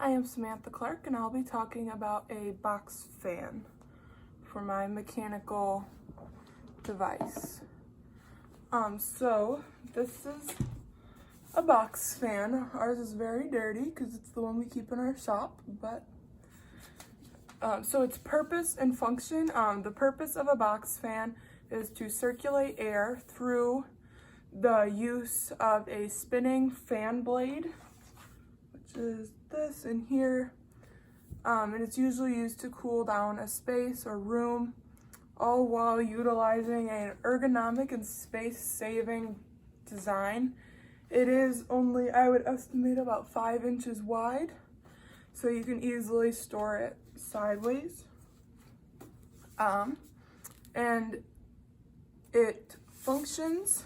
I am Samantha Clark, and I'll be talking about a box fan for my mechanical device. So this is a box fan. Ours is very dirty because it's the one we keep in our shop, but so its purpose and function, the purpose of a box fan is to circulate air through the use of a spinning fan blade, which is this in here, and it's usually used to cool down a space or room, all while utilizing an ergonomic and space-saving design. It is only, I would estimate, about 5 inches wide, so you can easily store it sideways. And it functions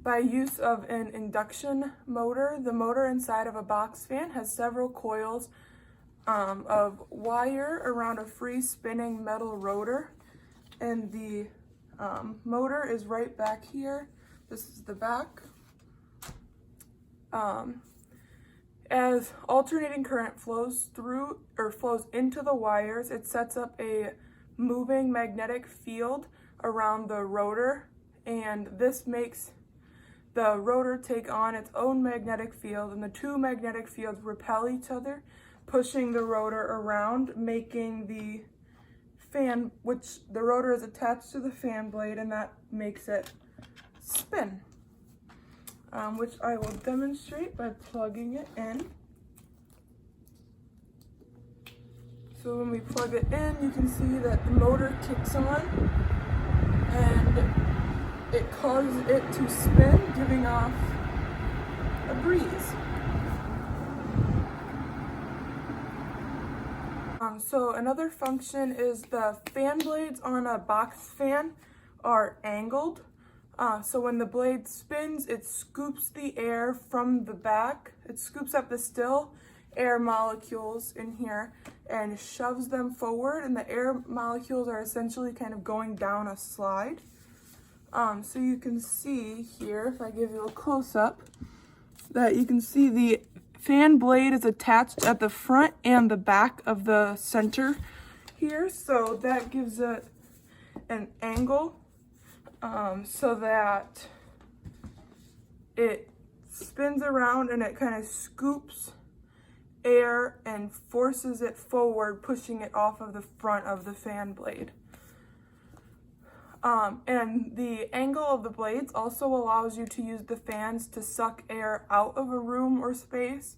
by use of an induction motor. The motor inside of a box fan has several coils of wire around a free spinning metal rotor, and the motor is right back here. This is the back. As alternating current flows through or flows into the wires, it sets up a moving magnetic field around the rotor, and this makes the rotor take on its own magnetic field, and the two magnetic fields repel each other, pushing the rotor around, making the fan, which the rotor is attached to the fan blade, and that makes it spin, which I will demonstrate by plugging it in. So when we plug it in, you can see that the motor kicks on and it causes it to spin, giving off a breeze. So another function is the fan blades on a box fan are angled. So when the blade spins, it scoops the air from the back. It scoops up the still air molecules in here and shoves them forward, and the air molecules are essentially kind of going down a slide. So you can see here, if I give you a close-up, that you can see the fan blade is attached at the front and the back of the center here. So that gives it an angle so that it spins around and it kind of scoops air and forces it forward, pushing it off of the front of the fan blade. And the angle of the blades also allows you to use the fans to suck air out of a room or space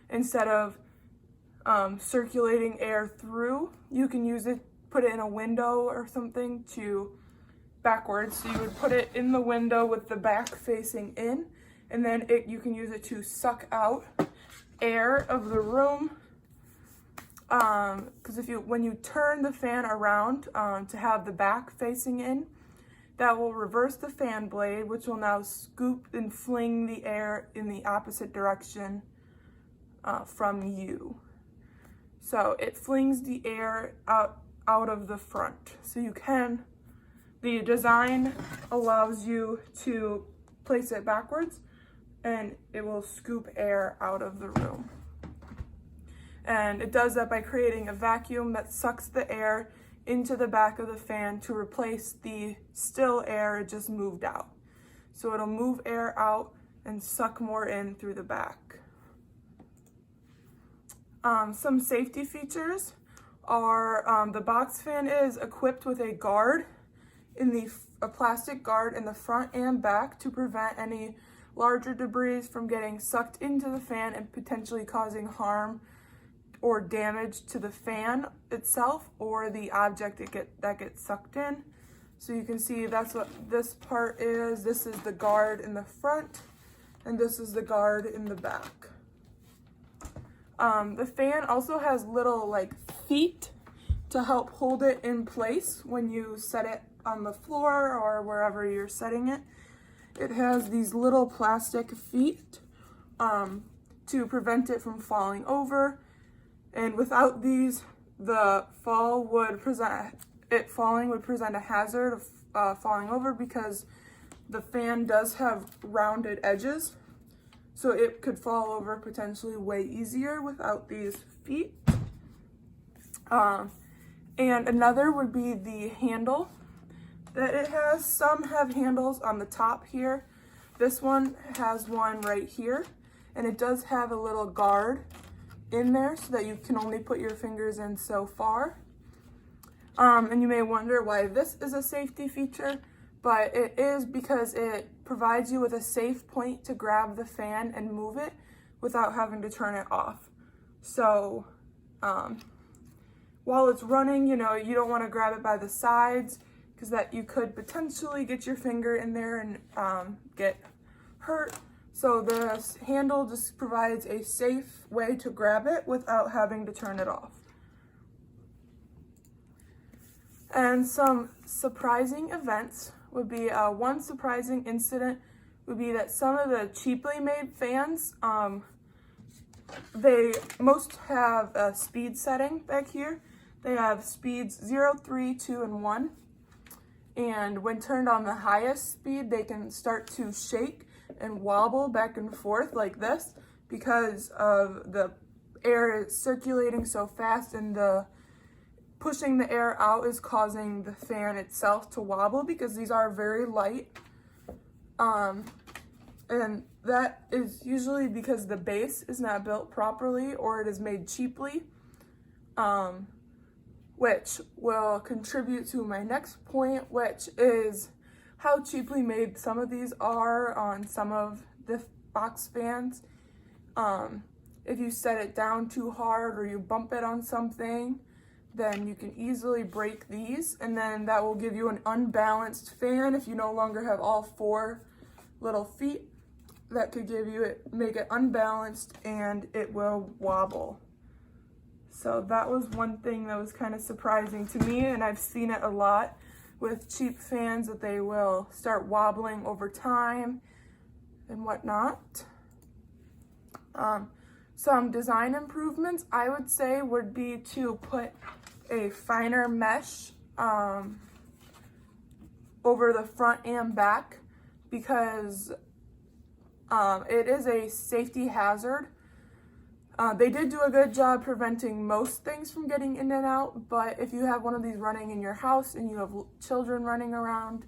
instead of circulating air through. You can use it, put it in a window or something to backwards. So you would put it in the window with the back facing in, and then you can use it to suck out air of the room. Because when you turn the fan around to have the back facing in, that will reverse the fan blade, which will now scoop and fling the air in the opposite direction from you. So it flings the air out of the front. So the design allows you to place it backwards, and it will scoop air out of the room. And it does that by creating a vacuum that sucks the air into the back of the fan to replace the still air it just moved out. So it'll move air out and suck more in through the back. Some safety features are the box fan is equipped with a guard a plastic guard in the front and back to prevent any larger debris from getting sucked into the fan and potentially causing harm or damage to the fan itself or the object that gets sucked in. So you can see that's what this part is. This is the guard in the front, and this is the guard in the back. The fan also has little feet to help hold it in place when you set it on the floor or wherever you're setting it. It has these little plastic feet to prevent it from falling over. And without these, the falling would present a hazard of falling over, because the fan does have rounded edges. so it could fall over potentially way easier without these feet. And another would be the handle that it has. Some have handles on the top here. This one has one right here, and it does have a little guard in there so that you can only put your fingers in so far. And you may wonder why this is a safety feature, but it is because it provides you with a safe point to grab the fan and move it without having to turn it off. So while it's running, you know, you don't want to grab it by the sides because that you could potentially get your finger in there and get hurt. So this handle just provides a safe way to grab it without having to turn it off. And some surprising events would be, one surprising incident would be that some of the cheaply made fans, they most have a speed setting back here. They have speeds 0, 3, 2, and 1. And when turned on the highest speed, they can start to shake and wobble back and forth like this because of the air circulating so fast, and the pushing the air out is causing the fan itself to wobble because these are very light. And that is usually because the base is not built properly or it is made cheaply, which will contribute to my next point, which is how cheaply made some of these are on some of the box fans. If you set it down too hard or you bump it on something, then you can easily break these, and then that will give you an unbalanced fan if you no longer have all 4 little feet. That could make it unbalanced, and it will wobble. So that was one thing that was kind of surprising to me, and I've seen it a lot with cheap fans, that they will start wobbling over time and whatnot. Some design improvements I would say would be to put a finer mesh over the front and back, because it is a safety hazard. They did do a good job preventing most things from getting in and out, but if you have one of these running in your house and you have children running around,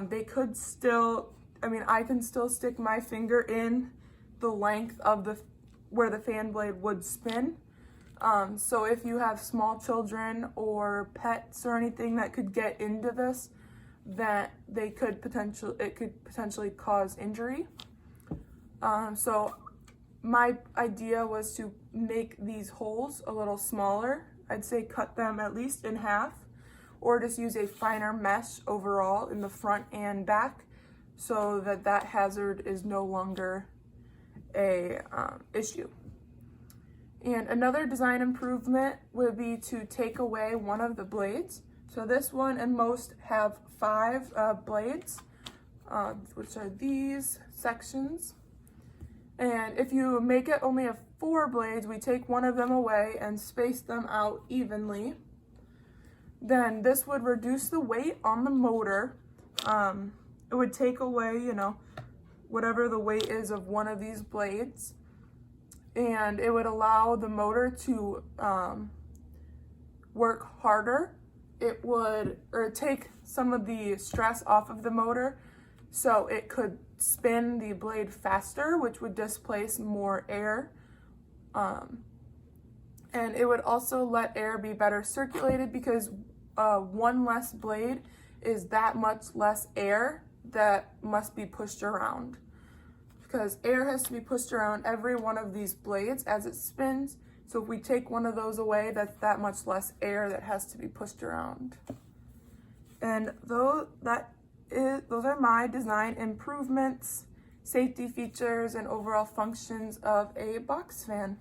they could still, I can still stick my finger in the length of where the fan blade would spin. So if you have small children or pets or anything that could get into this, that it could potentially cause injury. So my idea was to make these holes a little smaller. I'd say cut them at least in half, or just use a finer mesh overall in the front and back, so that hazard is no longer a issue. And another design improvement would be to take away one of the blades. So this one and most have 5 blades, which are these sections. And if you make it only have 4 blades, we take one of them away and space them out evenly. Then this would reduce the weight on the motor. It would take away, whatever the weight is of one of these blades. And it would allow the motor to work harder. It would take some of the stress off of the motor, so it could spin the blade faster, which would displace more air. And it would also let air be better circulated, because one less blade is that much less air that must be pushed around. Because air has to be pushed around every one of these blades as it spins. So if we take one of those away, that's that much less air that has to be pushed around. And those are my design improvements, safety features, and overall functions of a box fan.